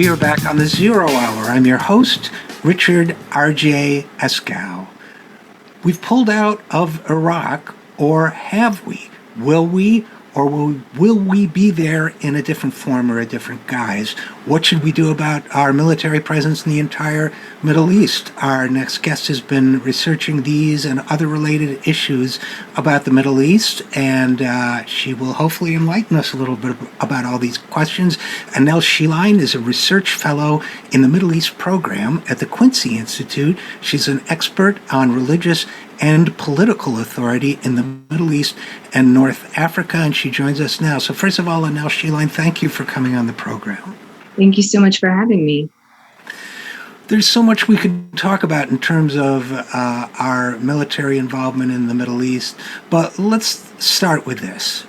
We are back on the Zero Hour. I'm your host, Richard RJ Eskow. We've pulled out of Iraq, or have we? Will we? Or will we be there in a different form or a different guise? What should we do about our military presence in the entire Middle East? Our next guest has been researching these and other related issues about the Middle East, and she will hopefully enlighten us a little bit about all these questions. Annelle Sheline is a research fellow in the Middle East program at the Quincy Institute. She's an expert on religious and political authority in the Middle East and North Africa, and she joins us now. So first of all, Annelle Sheline, thank you for coming on the program. Thank you so much for having me. There's so much we could talk about in terms of our military involvement in the Middle East, but let's start with this.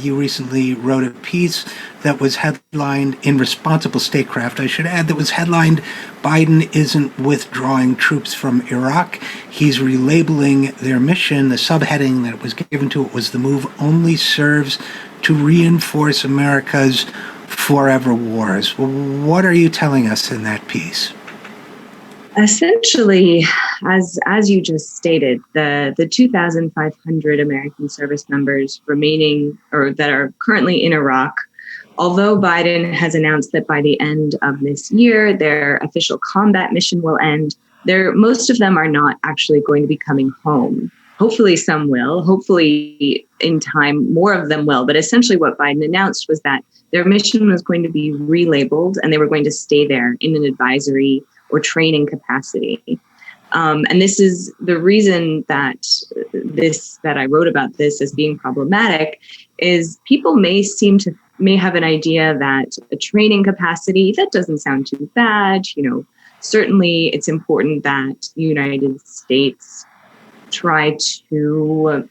You recently wrote a piece that was headlined in Responsible Statecraft, I should add, that was headlined, "Biden isn't withdrawing troops from Iraq. He's relabeling their mission." The subheading that was given to it was, "The move only serves to reinforce America's forever wars." Well, what are you telling us in that piece? Essentially, as you just stated, the 2,500 American service members remaining or that are currently in Iraq, although Biden has announced that by the end of this year, their official combat mission will end, most of them are not actually going to be coming home. Hopefully some will. Hopefully in time, more of them will. But essentially what Biden announced was that their mission was going to be relabeled and they were going to stay there in an advisory or training capacity. And this is the reason that I wrote about this as being problematic is people may have an idea that a training capacity, that doesn't sound too bad. Certainly it's important that the United States try to,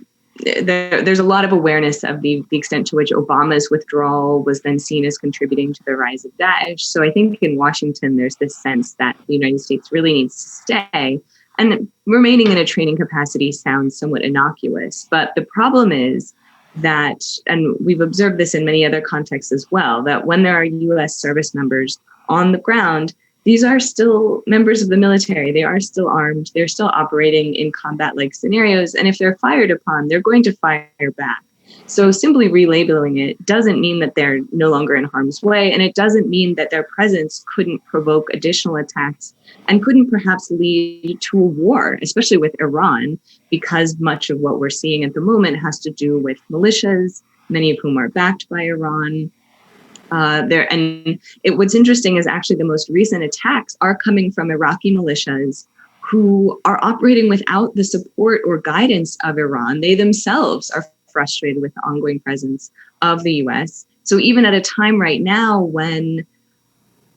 there's a lot of awareness of the extent to which Obama's withdrawal was then seen as contributing to the rise of Daesh. So I think in Washington, there's this sense that the United States really needs to stay. And remaining in a training capacity sounds somewhat innocuous. But the problem is that, and we've observed this in many other contexts as well, that when there are U.S. service members on the ground, these are still members of the military. They are still armed. They're still operating in combat-like scenarios. And if they're fired upon, they're going to fire back. So simply relabeling it doesn't mean that they're no longer in harm's way. And it doesn't mean that their presence couldn't provoke additional attacks and couldn't perhaps lead to a war, especially with Iran, because much of what we're seeing at the moment has to do with militias, many of whom are backed by Iran. What's interesting is actually the most recent attacks are coming from Iraqi militias who are operating without the support or guidance of Iran. They themselves are frustrated with the ongoing presence of the U.S. So even at a time right now when,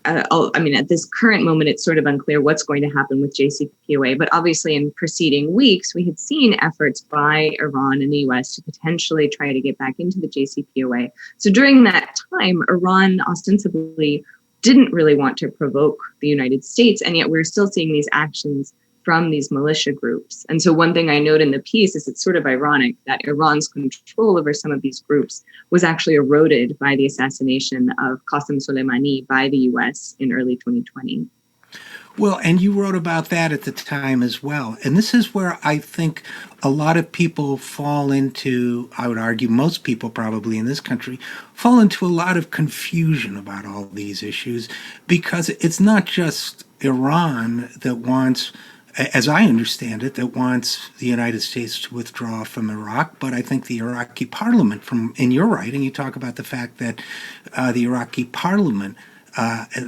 at this current moment, it's sort of unclear what's going to happen with JCPOA. But obviously in preceding weeks, we had seen efforts by Iran and the U.S. to potentially try to get back into the JCPOA. So during that time, Iran ostensibly didn't really want to provoke the United States. And yet we're still seeing these actions from these militia groups. And so one thing I note in the piece is it's sort of ironic that Iran's control over some of these groups was actually eroded by the assassination of Qasem Soleimani by the US in early 2020. Well, and you wrote about that at the time as well. And this is where I think a lot of people fall into, I would argue most people probably in this country, fall into a lot of confusion about all these issues, because it's not just Iran that wants, as I understand it, that wants the United States to withdraw from Iraq, but I think the Iraqi parliament, in your writing, you talk about the fact that the Iraqi parliament,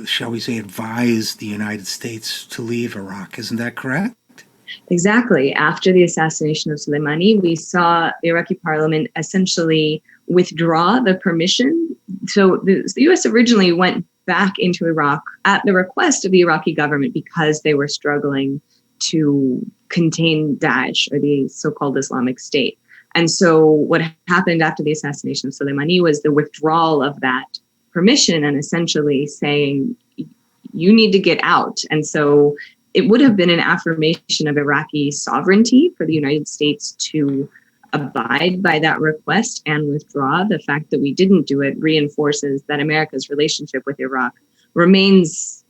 shall we say, advised the United States to leave Iraq. Isn't that correct? Exactly. After the assassination of Soleimani, we saw the Iraqi parliament essentially withdraw the permission. So the U.S. originally went back into Iraq at the request of the Iraqi government because they were struggling to contain Daesh, or the so-called Islamic State. And so what happened after the assassination of Soleimani was the withdrawal of that permission and essentially saying, you need to get out. And so it would have been an affirmation of Iraqi sovereignty for the United States to abide by that request and withdraw. The fact that we didn't do it reinforces that America's relationship with Iraq remains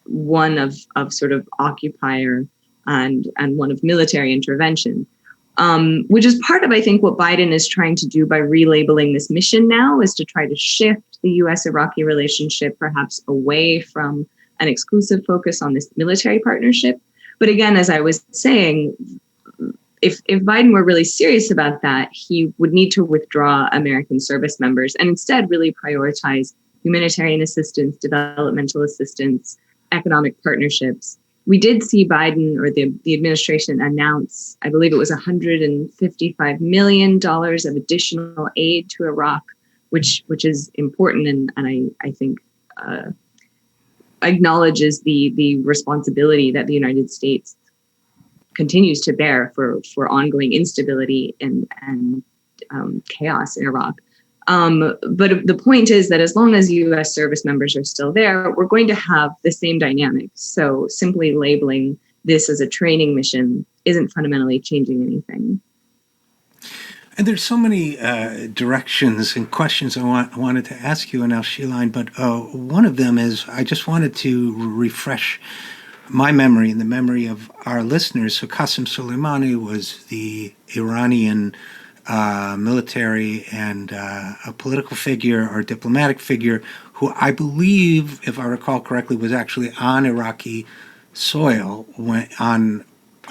one of sort of occupier and one of military intervention, which is part of, I think, what Biden is trying to do by relabeling this mission now, is to try to shift the U.S.-Iraqi relationship perhaps away from an exclusive focus on this military partnership. But again, as I was saying, if Biden were really serious about that, he would need to withdraw American service members and instead really prioritize humanitarian assistance, developmental assistance, economic partnerships. We did see Biden, or the administration, announce, I believe it was $155 million of additional aid to Iraq, which is important, and I think acknowledges the responsibility that the United States continues to bear for ongoing instability and chaos in Iraq. But the point is that as long as U.S. service members are still there, we're going to have the same dynamics. So simply labeling this as a training mission isn't fundamentally changing anything. And there's so many directions and questions I wanted to ask you, Annelle, Sheline, but one of them is I just wanted to refresh my memory and the memory of our listeners. So Qasem Soleimani was the Iranian military and a political figure or diplomatic figure who I believe, if I recall correctly, was actually on Iraqi soil on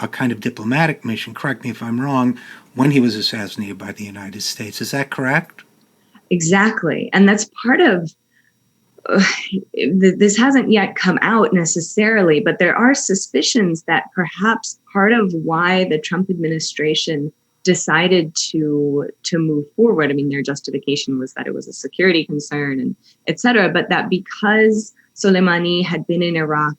a kind of diplomatic mission, correct me if I'm wrong, when he was assassinated by the United States. Is that correct? Exactly. And that's part of this hasn't yet come out necessarily, but there are suspicions that perhaps part of why the Trump administration decided to move forward, I mean, their justification was that it was a security concern and et cetera, but that because Soleimani had been in Iraq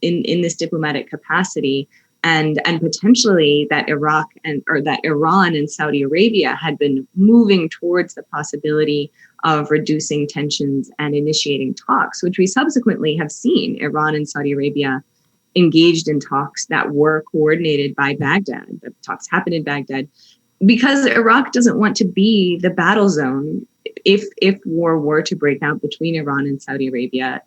in this diplomatic capacity, and potentially that that Iran and Saudi Arabia had been moving towards the possibility of reducing tensions and initiating talks, which we subsequently have seen Iran and Saudi Arabia engaged in talks that were coordinated by Baghdad. The talks happened in Baghdad because Iraq doesn't want to be the battle zone. If war were to break out between Iran and Saudi Arabia,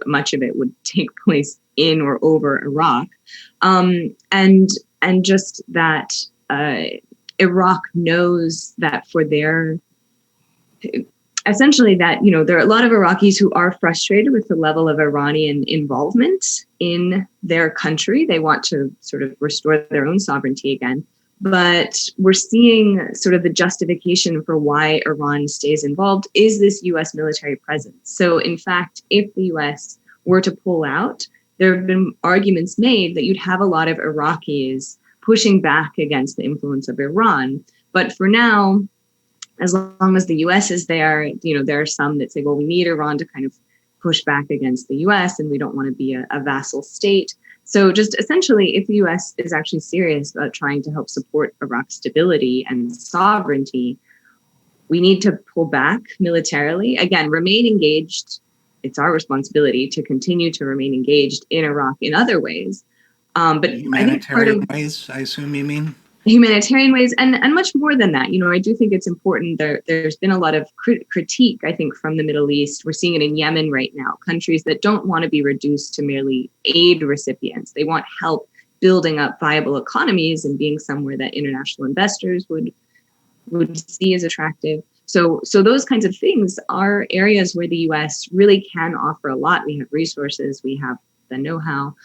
much of it would take place in or over Iraq. And just that Iraq knows that for their, essentially that, there are a lot of Iraqis who are frustrated with the level of Iranian involvement in their country. They want to sort of restore their own sovereignty again. But we're seeing sort of the justification for why Iran stays involved is this U.S. military presence. So in fact, if the U.S. were to pull out, there have been arguments made that you'd have a lot of Iraqis pushing back against the influence of Iran. But for now, as long as the U.S. is there, there are some that say, well, we need Iran to kind of push back against the U.S. and we don't want to be a vassal state. So just essentially, if the U.S. is actually serious about trying to help support Iraq's stability and sovereignty, we need to pull back militarily. Again, remain engaged. It's our responsibility to continue to remain engaged in Iraq in other ways. But I think part of ways, I assume you mean? Humanitarian ways and much more than that. I do think it's important. There's been a lot of critique, I think, from the Middle East. We're seeing it in Yemen right now, countries that don't want to be reduced to merely aid recipients. They want help building up viable economies and being somewhere that international investors would see as attractive. So those kinds of things are areas where the U.S. really can offer a lot. We have resources, we have the know-how.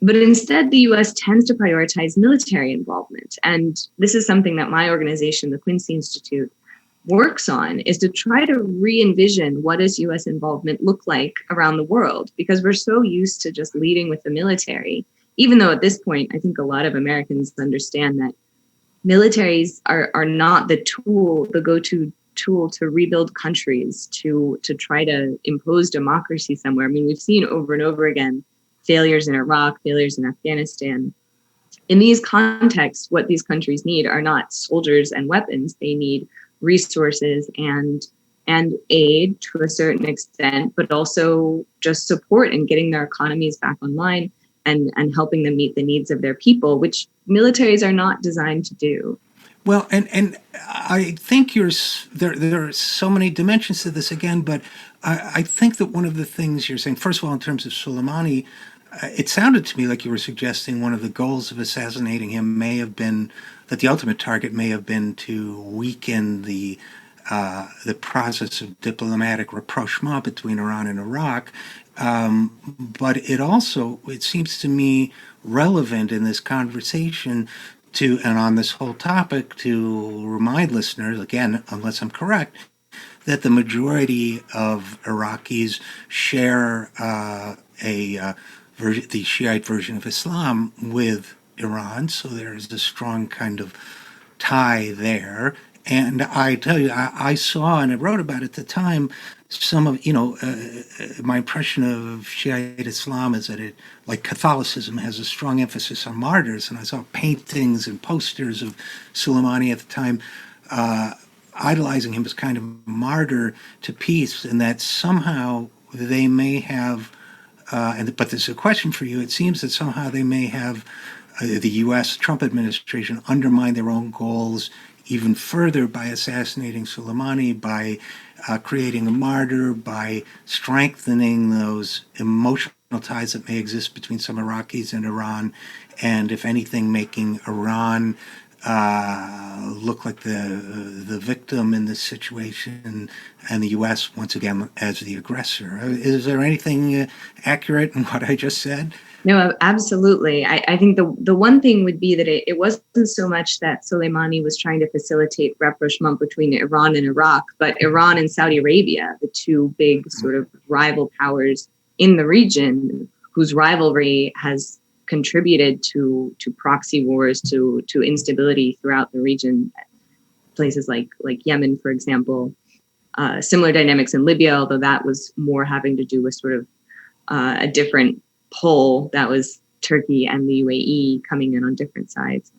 But instead, the U.S. tends to prioritize military involvement. And this is something that my organization, the Quincy Institute, works on, is to try to re-envision what does U.S. involvement look like around the world, because we're so used to just leading with the military, even though at this point, I think a lot of Americans understand that militaries are not the go-to tool to rebuild countries, to try to impose democracy somewhere. I mean, we've seen over and over again failures in Iraq, failures in Afghanistan. In these contexts, what these countries need are not soldiers and weapons. They need resources and aid to a certain extent, but also just support and getting their economies back online and helping them meet the needs of their people, which militaries are not designed to do. Well, and I think there are so many dimensions to this again, but I think that one of the things you're saying, first of all, in terms of Soleimani, it sounded to me like you were suggesting one of the goals of assassinating him may have been that the ultimate target may have been to weaken the process of diplomatic rapprochement between Iran and Iraq. But it seems to me, relevant in this conversation and on this whole topic to remind listeners, again, unless I'm correct, that the majority of Iraqis share the Shiite version of Islam with Iran, so there's a strong kind of tie there. And I tell you, I saw and I wrote about at the time some of, my impression of Shiite Islam is that it, like Catholicism, has a strong emphasis on martyrs. And I saw paintings and posters of Soleimani at the time idolizing him as kind of martyr to peace, and that somehow they may have, but there's a question for you. It seems that somehow they may have the U.S. Trump administration undermine their own goals even further by assassinating Soleimani, by creating a martyr, by strengthening those emotional ties that may exist between some Iraqis and Iran, and if anything, making Iran look like the victim in this situation, and the U.S. once again as the aggressor. Is there anything accurate in what I just said? No, absolutely. I think the one thing would be that it wasn't so much that Soleimani was trying to facilitate rapprochement between Iran and Iraq, but Iran and Saudi Arabia, the two big sort of rival powers in the region, whose rivalry has contributed to proxy wars, to instability throughout the region. Places like Yemen, for example, similar dynamics in Libya, although that was more having to do with sort of a different pull. That was Turkey and the UAE coming in on different sides.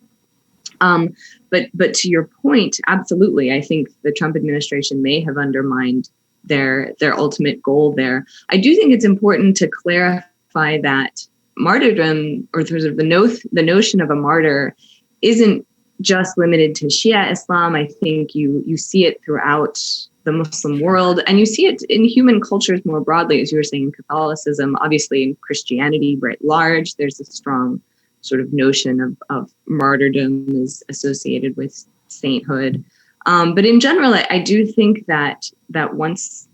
But to your point, absolutely, I think the Trump administration may have undermined their ultimate goal there. I do think it's important to clarify that martyrdom, or sort of the notion of a martyr, isn't just limited to Shia Islam. I think you see it throughout the Muslim world, and you see it in human cultures more broadly, as you were saying, in Catholicism, obviously in Christianity writ large. There's a strong sort of notion of martyrdom is associated with sainthood. But in general, I do think that once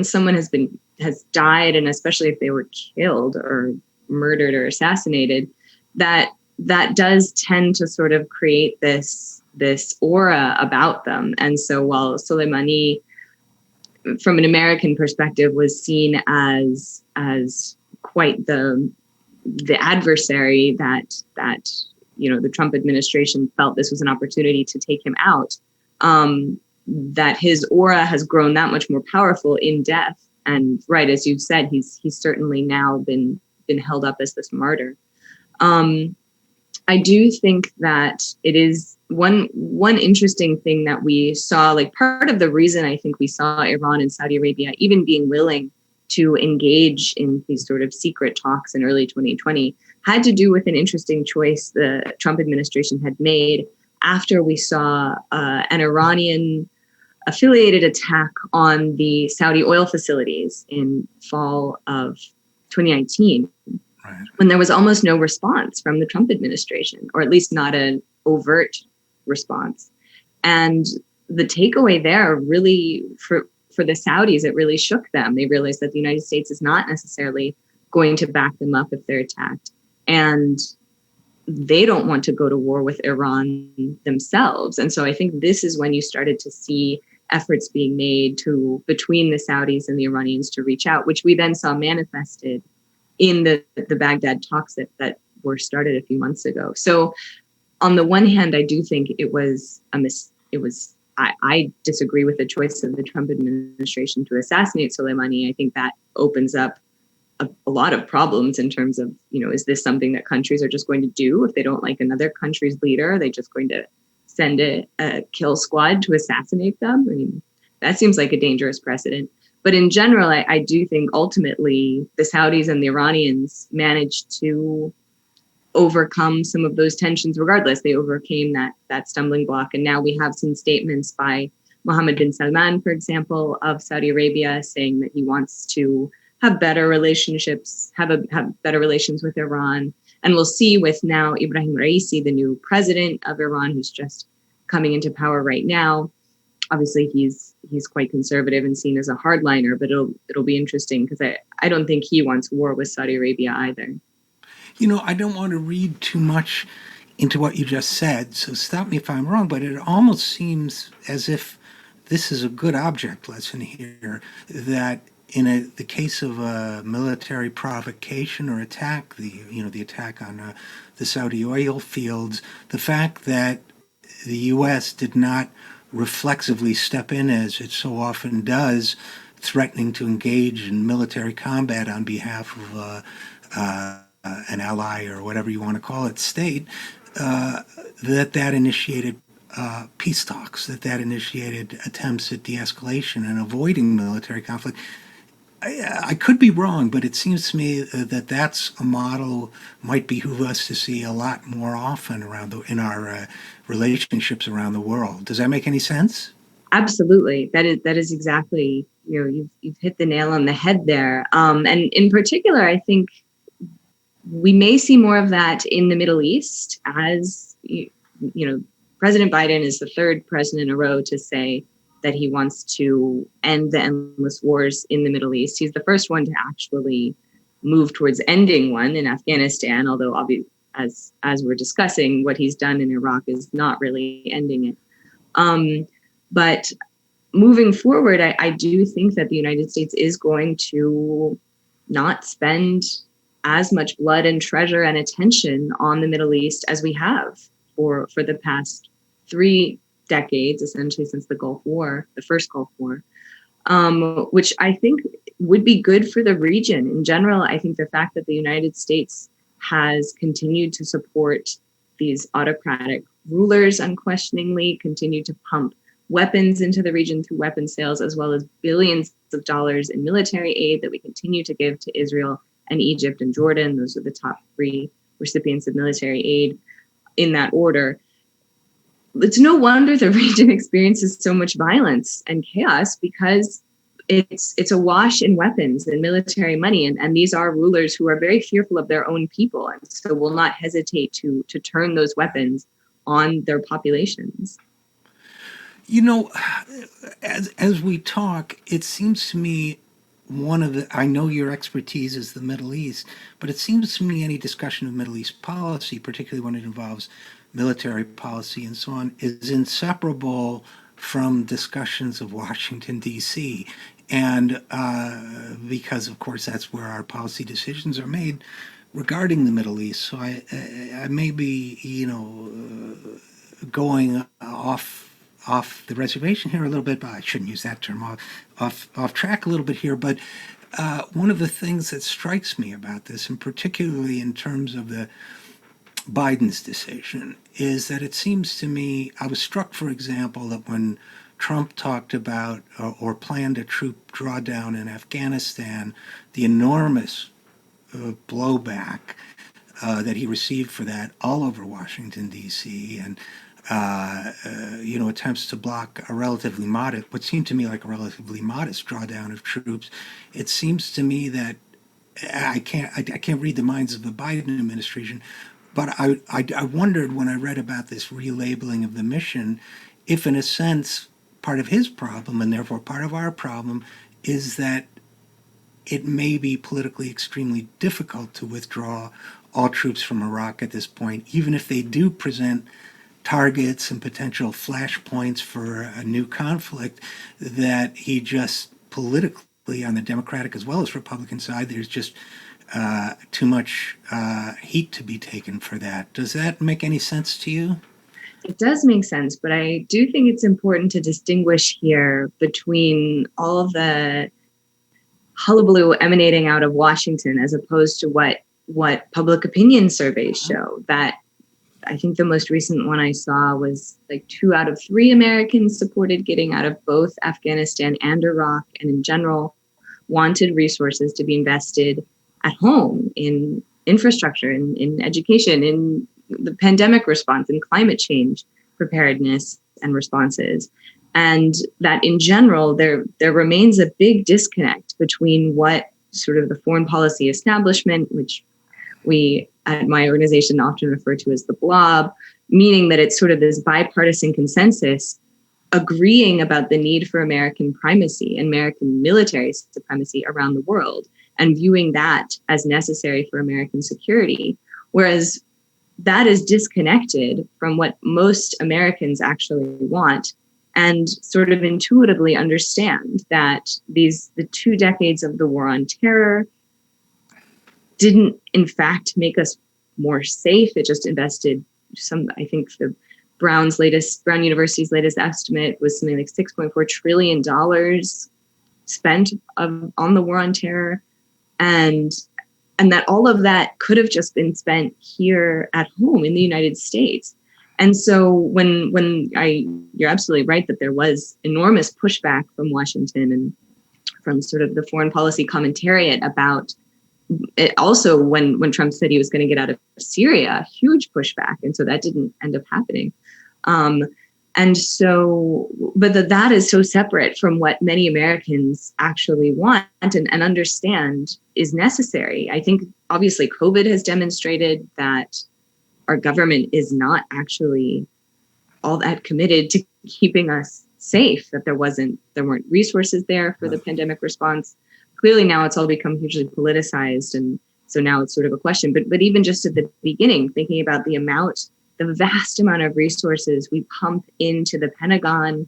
someone has died, and especially if they were killed or murdered or assassinated, that does tend to sort of create this aura about them. And so while Soleimani, from an American perspective, was seen as quite the adversary that the Trump administration felt this was an opportunity to take him out, that his aura has grown that much more powerful in death. And right, as you've said, he's certainly now been held up as this martyr. I do think that it is one interesting thing that we saw, like part of the reason I think we saw Iran and Saudi Arabia even being willing to engage in these sort of secret talks in early 2020 had to do with an interesting choice the Trump administration had made after we saw an Iranian affiliated attack on the Saudi oil facilities in fall of 2019. Right. When there was almost no response from the Trump administration, or at least not an overt response. And the takeaway there really, for the Saudis, it really shook them. They realized that the United States is not necessarily going to back them up if they're attacked. And they don't want to go to war with Iran themselves. And so I think this is when you started to see efforts being made between the Saudis and the Iranians to reach out, which we then saw manifested in the Baghdad talks that were started a few months ago. So on the one hand, I do think I disagree with the choice of the Trump administration to assassinate Soleimani. I think that opens up a lot of problems in terms of, is this something that countries are just going to do if they don't like another country's leader? Are they just going to send a kill squad to assassinate them? I mean, that seems like a dangerous precedent. But in general, I do think ultimately the Saudis and the Iranians managed to overcome some of those tensions regardless. They overcame that stumbling block. And now we have some statements by Mohammed bin Salman, for example, of Saudi Arabia, saying that he wants to have better relationships, have better relations with Iran. And we'll see with now Ibrahim Raisi, the new president of Iran, who's just coming into power right now. Obviously, he's quite conservative and seen as a hardliner, but it'll be interesting because I don't think he wants war with Saudi Arabia either. I don't want to read too much into what you just said, so stop me if I'm wrong, but it almost seems as if this is a good object lesson here, that in the case of a military provocation or attack, the attack on the Saudi oil fields, the fact that the U.S. did not reflexively step in as it so often does, threatening to engage in military combat on behalf of an ally or whatever you want to call it, state, that initiated peace talks, that initiated attempts at de-escalation and avoiding military conflict. I could be wrong, but it seems to me that that's a model might behoove us to see a lot more often in our relationships around the world. Does that make any sense? Absolutely, that is exactly, you've hit the nail on the head there. And in particular, I think we may see more of that in the Middle East, as President Biden is the third president in a row to say that he wants to end the endless wars in the Middle East. He's the first one to actually move towards ending one in Afghanistan, although obviously, as we're discussing, what he's done in Iraq is not really ending it. But moving forward, I do think that the United States is going to not spend as much blood and treasure and attention on the Middle East as we have for the past 3 decades, essentially since the Gulf War, the first Gulf War, which I think would be good for the region. In general, I think the fact that the United States has continued to support these autocratic rulers unquestioningly, continued to pump weapons into the region through weapon sales, as well as billions of dollars in military aid that we continue to give to Israel and Egypt and Jordan. Those are the top 3 recipients of military aid in that order. It's no wonder the region experiences so much violence and chaos, because it's awash in weapons and military money. And these are rulers who are very fearful of their own people, and so will not hesitate to turn those weapons on their populations. As we talk, it seems to me I know your expertise is the Middle East, but it seems to me any discussion of Middle East policy, particularly when it involves military policy and so on, is inseparable from discussions of Washington, D.C. And because, of course, that's where our policy decisions are made regarding the Middle East. So I may be, going off the reservation here a little bit, but I shouldn't use that term, off track a little bit here. But one of the things that strikes me about this, and particularly in terms of the Biden's decision, is that it seems to me, I was struck, for example, that when Trump talked about or planned a troop drawdown in Afghanistan, the enormous blowback that he received for that all over Washington, D.C., and attempts to block what seemed to me like a relatively modest drawdown of troops. It seems to me that I can't read the minds of the Biden administration, but I wondered when I read about this relabeling of the mission, if in a sense part of his problem, and therefore part of our problem, is that it may be politically extremely difficult to withdraw all troops from Iraq at this point, even if they do present targets and potential flashpoints for a new conflict, that he just politically, on the Democratic as well as Republican side, there's just too much heat to be taken for that. Does that make any sense to you? It does make sense, but I do think it's important to distinguish here between all of the hullabaloo emanating out of Washington as opposed to what public opinion surveys show. That I think the most recent one I saw was like 2 out of 3 Americans supported getting out of both Afghanistan and Iraq, and in general wanted resources to be invested at home in infrastructure, in education, in the pandemic response, and climate change preparedness and responses. And that in general, there remains a big disconnect between what sort of the foreign policy establishment, which we at my organization often refer to as the blob, meaning that it's sort of this bipartisan consensus agreeing about the need for American primacy and American military supremacy around the world and viewing that as necessary for American security. Whereas that is disconnected from what most Americans actually want and sort of intuitively understand that the 2 decades of the war on terror didn't in fact make us more safe. It just invested I think Brown University's latest estimate was something like $6.4 trillion spent on the war on terror. And that all of that could have just been spent here at home in the United States. And so you're absolutely right that there was enormous pushback from Washington and from sort of the foreign policy commentariat about it. Also, when Trump said he was going to get out of Syria, huge pushback. And so that didn't end up happening. And so, but that is so separate from what many Americans actually want and understand is necessary. I think obviously COVID has demonstrated that our government is not actually all that committed to keeping us safe, that there weren't resources there for the pandemic response. Clearly now it's all become hugely politicized. And so now it's sort of a question, but even just at the beginning, thinking about the vast amount of resources we pump into the Pentagon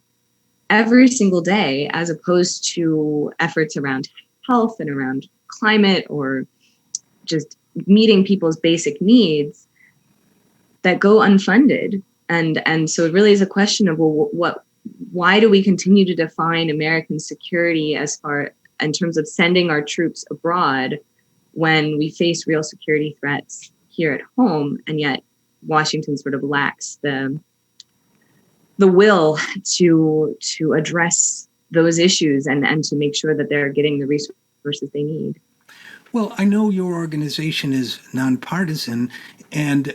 every single day, as opposed to efforts around health and around climate or just meeting people's basic needs that go unfunded. And so it really is a question of, why do we continue to define American security in terms of sending our troops abroad when we face real security threats here at home, and yet Washington sort of lacks the will to address those issues and to make sure that they're getting the resources they need. Well, I know your organization is nonpartisan, and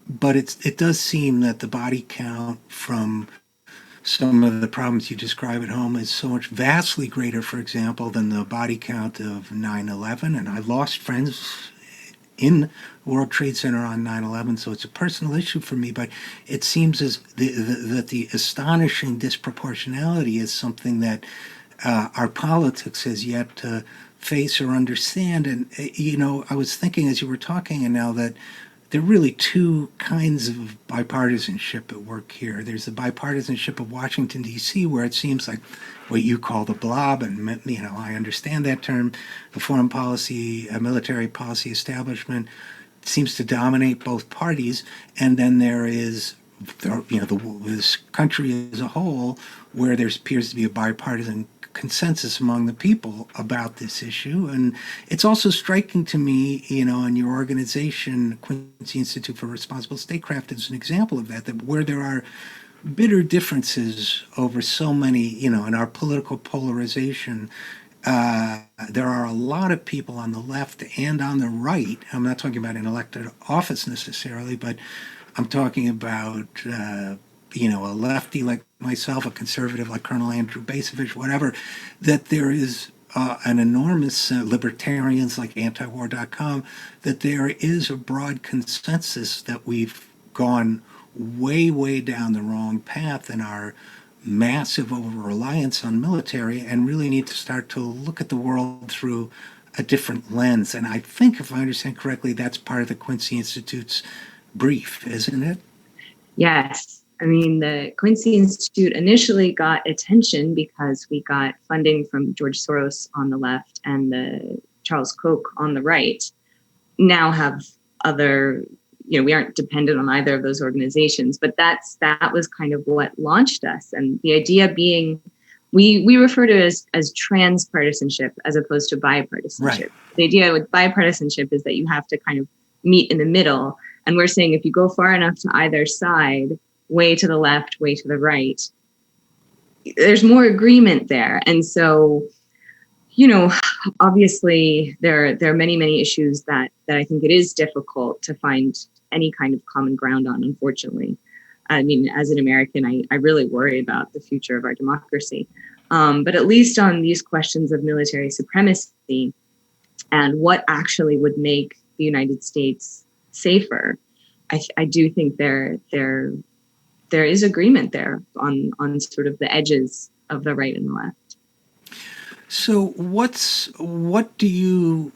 but it does seem that the body count from some of the problems you describe at home is so much vastly greater, for example, than the body count of 9/11. And I lost friends in World Trade Center on 9/11, so it's a personal issue for me, but it seems as that the astonishing disproportionality is something that our politics has yet to face or understand. And, I was thinking as you were talking, and now that there are really two kinds of bipartisanship at work here. There's the bipartisanship of Washington, D.C., where it seems like what you call the blob, and I understand that term, the foreign policy, military policy establishment seems to dominate both parties, and then there is this country as a whole, where there appears to be a bipartisan consensus among the people about this issue. And it's also striking to me, in your organization, Quincy Institute for Responsible Statecraft, is an example of that where there are bitter differences over so many, in our political polarization, there are a lot of people on the left and on the right. I'm not talking about an elected office necessarily, but I'm talking about, a lefty like myself, a conservative like Colonel Andrew Bacevich, whatever, that there is an enormous libertarians like antiwar.com, that there is a broad consensus that we've gone way, way down the wrong path in our massive over-reliance on military and really need to start to look at the world through a different lens. And I think, if I understand correctly, that's part of the Quincy Institute's brief, isn't it? Yes. I mean, the Quincy Institute initially got attention because we got funding from George Soros on the left and the Charles Koch on the right. Now have other, we aren't dependent on either of those organizations, but that was kind of what launched us. And the idea being, we refer to it as transpartisanship as opposed to bipartisanship. Right. The idea with bipartisanship is that you have to kind of meet in the middle. And we're saying if you go far enough to either side, way to the left, way to the right, there's more agreement there. And so, obviously there are many, many issues that I think it is difficult to find any kind of common ground on, unfortunately. I mean, as an American, I really worry about the future of our democracy. But at least on these questions of military supremacy and what actually would make the United States safer, I do think there is agreement there on sort of the edges of the right and the left. So what do you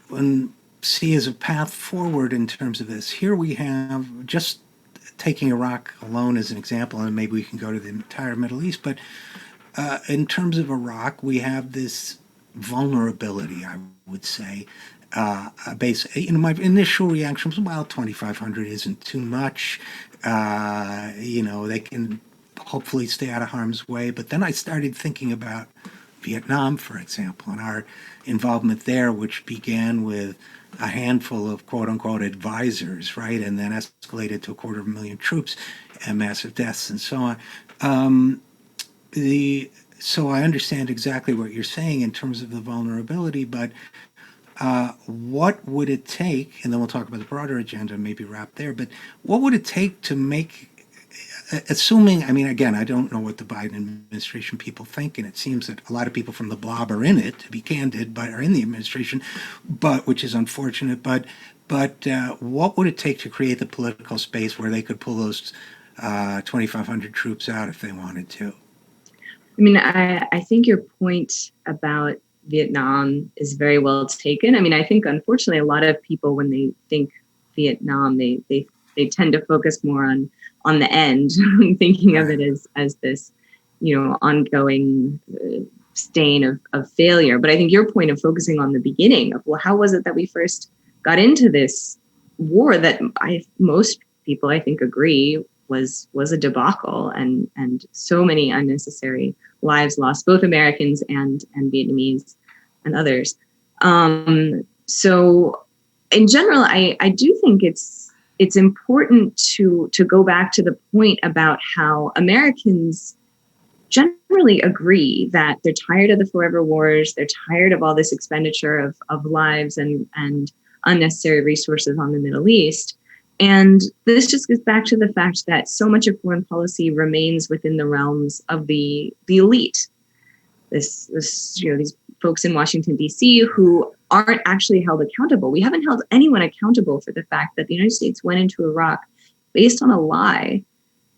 see as a path forward in terms of this? Here we have, just taking Iraq alone as an example, and maybe we can go to the entire Middle East, but in terms of Iraq, we have this vulnerability, I would say. My initial reaction was, well, 2,500 isn't too much. They can hopefully stay out of harm's way. But then I started thinking about Vietnam, for example, and our involvement there, which began with a handful of quote-unquote advisors, right, and then escalated to 250,000 troops and massive deaths and so on. So I understand exactly what you're saying in terms of the vulnerability, but what would it take, and then we'll talk about the broader agenda, maybe wrap there, but what would it take to make, assuming, I mean, again, I don't know what the Biden administration people think, and it seems that a lot of people from the blob are in it, to be candid, but are in the administration, but which is unfortunate, but what would it take to create the political space where they could pull those 2,500 troops out if they wanted to? I mean, I think your point about Vietnam is very well taken. I mean, I think, unfortunately, a lot of people, when they think Vietnam, they tend to focus more on the end, thinking of it as this, ongoing stain of failure. But I think your point of focusing on the beginning of, well, how was it that we first got into this war that most people, I think, agree was a debacle, and so many unnecessary lives lost, both Americans and Vietnamese and others. So in general, I do think it's important to go back to the point about how Americans generally agree that they're tired of the forever wars, they're tired of all this expenditure of lives and unnecessary resources on the Middle East. And this just gets back to the fact that so much of foreign policy remains within the realms of the elite. These folks in Washington, D.C., who aren't actually held accountable. We haven't held anyone accountable for the fact that the United States went into Iraq based on a lie.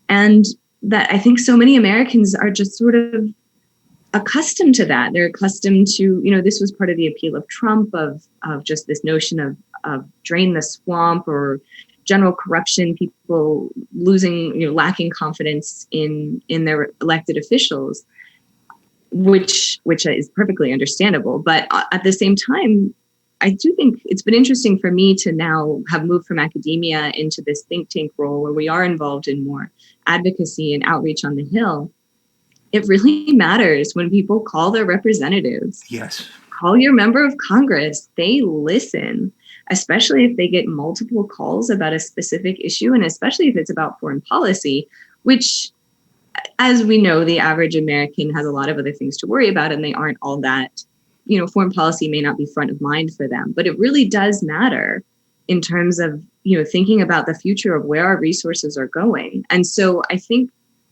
And that I think so many Americans are just sort of accustomed to that. They're accustomed to, this was part of the appeal of Trump, of just this notion of drain the swamp, or general corruption, people losing, lacking confidence in their elected officials, which is perfectly understandable. But at the same time, I do think it's been interesting for me to now have moved from academia into this think tank role where we are involved in more advocacy and outreach on the Hill. It really matters when people call their representatives. Yes. Call your member of Congress. They listen, especially if they get multiple calls about a specific issue, and especially if it's about foreign policy, which, as we know, the average American has a lot of other things to worry about, and they aren't all that, foreign policy may not be front of mind for them, but it really does matter in terms of, thinking about the future of where our resources are going. And so I think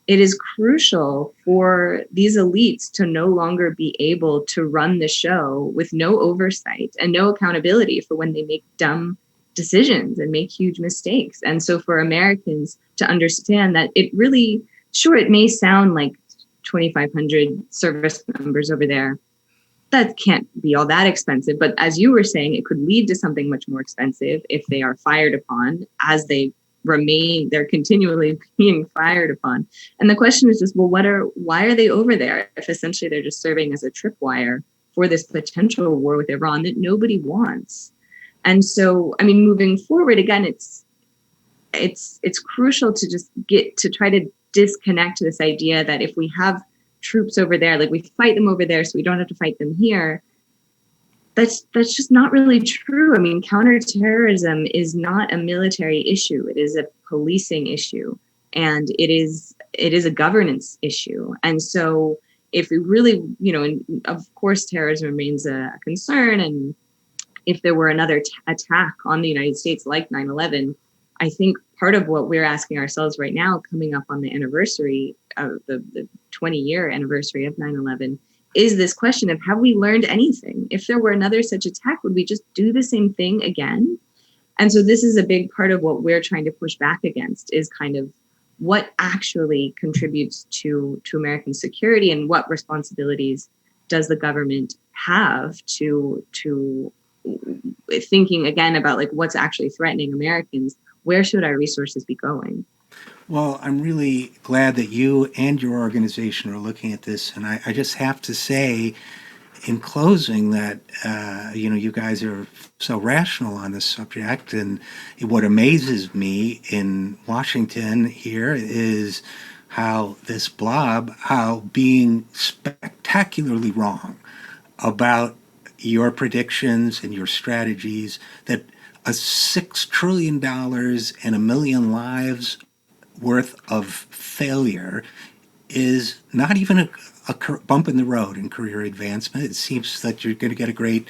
it is crucial for these elites to no longer be able to run the show with no oversight and no accountability for when they make dumb decisions and make huge mistakes. And so for Americans to understand that it really, sure, it may sound like 2,500 service members over there, that can't be all that expensive. But as you were saying, it could lead to something much more expensive if they are fired upon, as they're continually being fired upon. And the question is just, well, why are they over there if essentially they're just serving as a tripwire for this potential war with Iran that nobody wants? And so, I mean, moving forward, again, it's crucial to just try to disconnect this idea that if we have troops over there, like we fight them over there so we don't have to fight them here. That's just not really true. I mean, counterterrorism is not a military issue. It is a policing issue, and it is a governance issue. And so if we really, and of course, terrorism remains a concern. And if there were another attack on the United States like 9/11, I think part of what we're asking ourselves right now, coming up on the anniversary of the 20-year anniversary of 9/11, is this question of, have we learned anything? If there were another such attack, would we just do the same thing again? And so this is a big part of what we're trying to push back against, is kind of what actually contributes to American security, and what responsibilities does the government have to thinking again about like what's actually threatening Americans. Where should our resources be going? Well, I'm really glad that you and your organization are looking at this. And I just have to say, in closing, that you guys are so rational on this subject. And what amazes me in Washington here is how this blob, how being spectacularly wrong about your predictions and your strategies, that a $6 trillion and a million lives worth of failure is not even a bump in the road in career advancement. It seems that you're going to get a great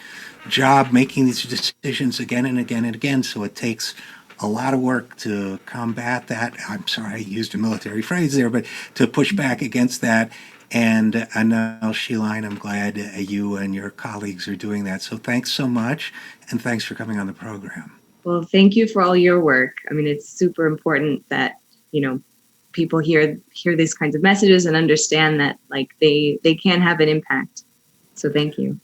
job making these decisions again and again and again. So it takes a lot of work to combat that. I'm sorry, I used a military phrase there, but to push back against that. And I know, Sheline, I'm glad you and your colleagues are doing that. So thanks so much, and thanks for coming on the program. Well, thank you for all your work. I mean, it's super important that, people hear these kinds of messages and understand that like they can have an impact. So thank you.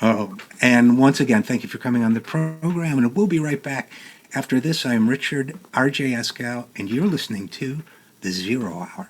Oh, and once again, thank you for coming on the program. And we'll be right back after this. I'm Richard RJ Eskow, and you're listening to The Zero Hour.